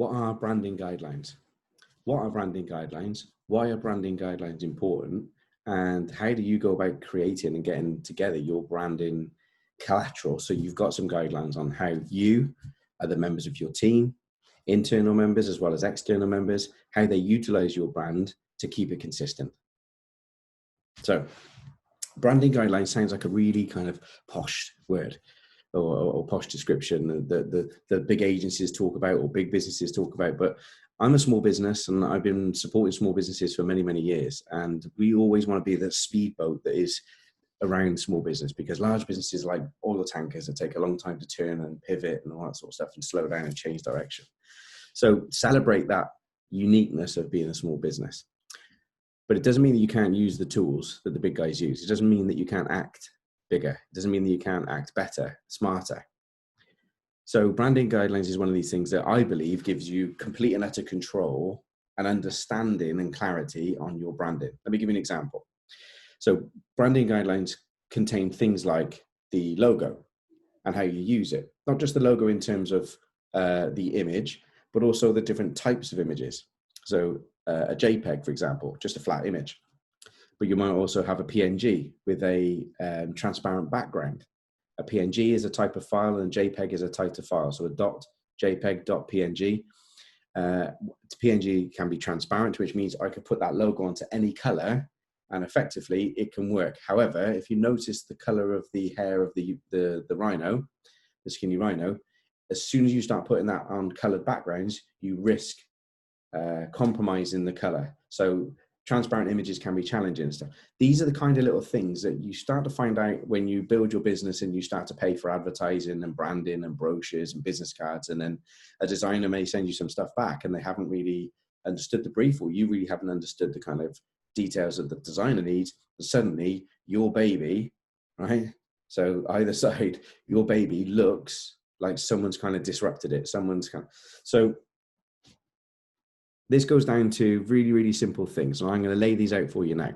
what are branding guidelines? What are branding guidelines? Why are branding guidelines important? And how do you go about creating and getting together your branding collateral? So you've got some guidelines on how you, the members of your team, internal members as well as external members, how they utilize your brand to keep it consistent. So branding guidelines sounds like a really kind of posh word or posh description that the big agencies talk about or big businesses talk about. But I'm a small business and I've been supporting small businesses for many, many years. And we always want to be the speedboat that is around small business, because large businesses like oil tankers that take a long time to turn and pivot and all that sort of stuff and slow down and change direction. So celebrate that uniqueness of being a small business. But it doesn't mean that you can't use the tools that the big guys use. It doesn't mean that you can't act bigger. It doesn't mean that you can't act better, smarter. So branding guidelines is one of these things that I believe gives you complete and utter control and understanding and clarity on your branding. Let me give you an example. So branding guidelines contain things like the logo and how you use it. Not just the logo in terms of the image, but also the different types of images. So a JPEG, for example, just a flat image. But you might also have a PNG with a transparent background. A PNG is a type of file and a JPEG is a type of file. So a .jpeg, .png. PNG can be transparent, which means I could put that logo onto any color and effectively it can work. However, if you notice the color of the hair of the rhino, the SkineeRino, as soon as you start putting that on colored backgrounds, you risk compromising the color. So transparent images can be challenging and stuff. These are the kind of little things that you start to find out when you build your business and you start to pay for advertising and branding and brochures and business cards. And then a designer may send you some stuff back and they haven't really understood the brief, or you really haven't understood the kind of details that the designer needs. And suddenly your baby, right? So either side, your baby looks like someone's kind of disrupted it. So this goes down to really, really simple things. So I'm going to lay these out for you now.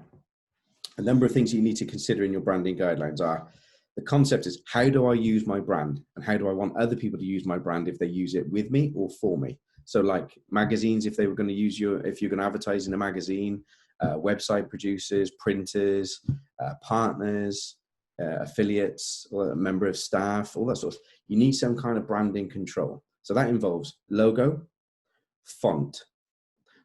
A number of things you need to consider in your branding guidelines are, the concept is, how do I use my brand and how do I want other people to use my brand if they use it with me or for me? So like magazines, if they were going to use if you're going to advertise in a magazine, website producers, printers, partners, affiliates, or a member of staff, all that sort of stuff. You need some kind of branding control. So that involves logo, font.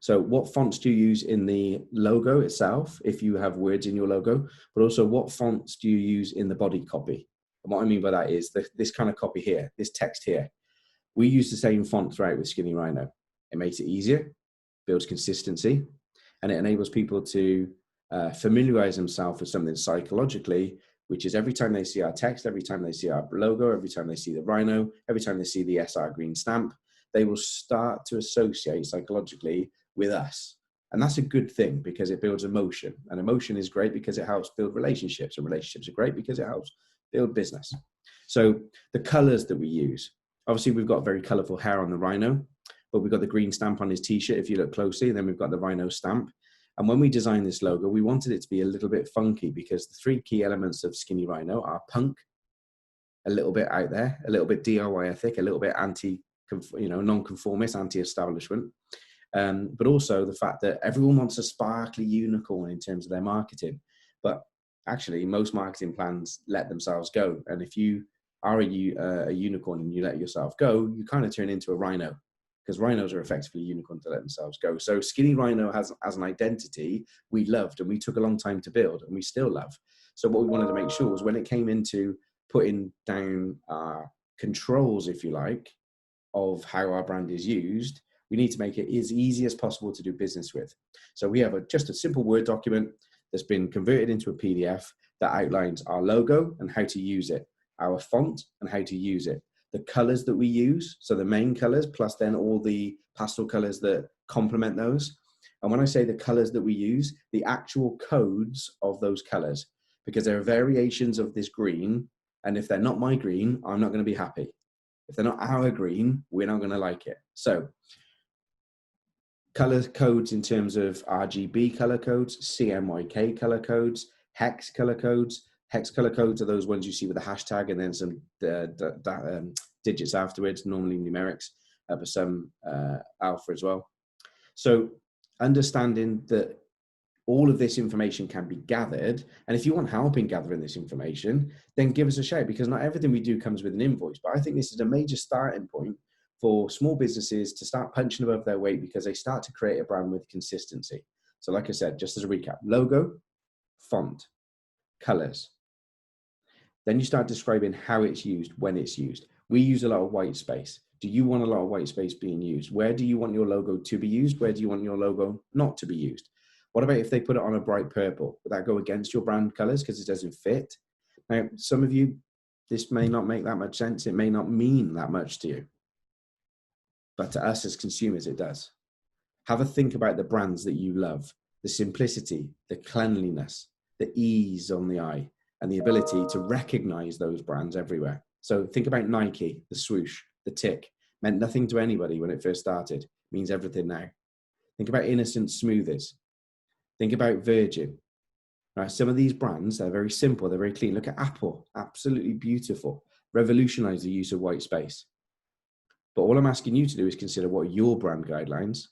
So what fonts do you use in the logo itself, if you have words in your logo, but also what fonts do you use in the body copy? And what I mean by that is this kind of copy here, this text here. We use the same font throughout with SkineeRino. It makes it easier, builds consistency, and it enables people to familiarize themselves with something psychologically, which is every time they see our text, every time they see our logo, every time they see the rhino, every time they see the SR green stamp, they will start to associate psychologically with us. And that's a good thing because it builds emotion. And emotion is great because it helps build relationships. And relationships are great because it helps build business. So the colors that we use, obviously we've got very colorful hair on the rhino, but we've got the green stamp on his t-shirt if you look closely, and then we've got the rhino stamp. And when we designed this logo, we wanted it to be a little bit funky because the three key elements of SkineeRino are punk, a little bit out there, a little bit DIY ethic, a little bit non-conformist, anti-establishment. But also the fact that everyone wants a sparkly unicorn in terms of their marketing. But actually, most marketing plans let themselves go. And if you are a unicorn and you let yourself go, you kind of turn into a rhino, because rhinos are effectively unicorns to let themselves go. So SkineeRino has an identity we loved and we took a long time to build and we still love. So what we wanted to make sure was when it came into putting down our controls, if you like, of how our brand is used, we need to make it as easy as possible to do business with. So we have just a simple Word document that's been converted into a PDF that outlines our logo and how to use it, our font and how to use it, the colors that we use, so the main colors, plus then all the pastel colors that complement those. And when I say the colors that we use, the actual codes of those colors, because there are variations of this green, and if they're not my green, I'm not going to be happy. If they're not our green, we're not going to like it. So color codes in terms of RGB color codes, CMYK color codes, hex color codes. Hex color codes are those ones you see with a hashtag and then some digits afterwards, normally numerics. some alpha as well. So understanding that all of this information can be gathered. And if you want help in gathering this information, then give us a shout, because not everything we do comes with an invoice. But I think this is a major starting point for small businesses to start punching above their weight, because they start to create a brand with consistency. So like I said, just as a recap, logo, font, colors. Then you start describing how it's used, when it's used. We use a lot of white space. Do you want a lot of white space being used? Where do you want your logo to be used? Where do you want your logo not to be used? What about if they put it on a bright purple? Would that go against your brand colors because it doesn't fit? Now, some of you, this may not make that much sense. It may not mean that much to you. But to us as consumers, it does. Have a think about the brands that you love, the simplicity, the cleanliness, the ease on the eye, and the ability to recognize those brands everywhere. So think about Nike, the swoosh, the tick. Meant nothing to anybody when it first started. Means everything now. Think about Innocent Smoothies. Think about Virgin. Right, some of these brands, they're very simple, they're very clean. Look at Apple, absolutely beautiful. Revolutionized the use of white space. But all I'm asking you to do is consider what are your brand guidelines.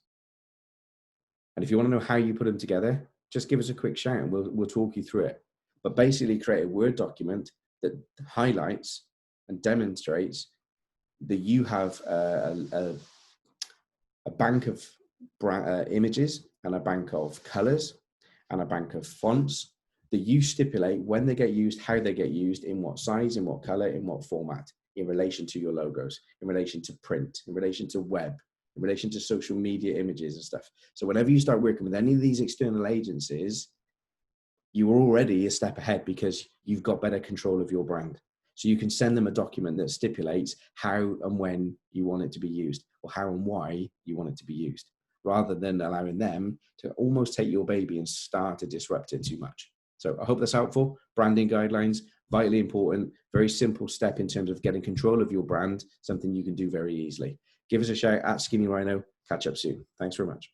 And if you want to know how you put them together, just give us a quick shout and we'll talk you through it. But basically create a Word document that highlights and demonstrates that you have a bank of images and a bank of colors and a bank of fonts that you stipulate when they get used, how they get used, in what size, in what color, in what format, in relation to your logos, in relation to print, in relation to web, in relation to social media images and stuff. So whenever you start working with any of these external agencies, you are already a step ahead because you've got better control of your brand. So you can send them a document that stipulates how and when you want it to be used, or how and why you want it to be used, rather than allowing them to almost take your baby and start to disrupt it too much. So I hope that's helpful. Branding guidelines, vitally important, very simple step in terms of getting control of your brand, something you can do very easily. Give us a shout at SkineeRino. Catch up soon. Thanks very much.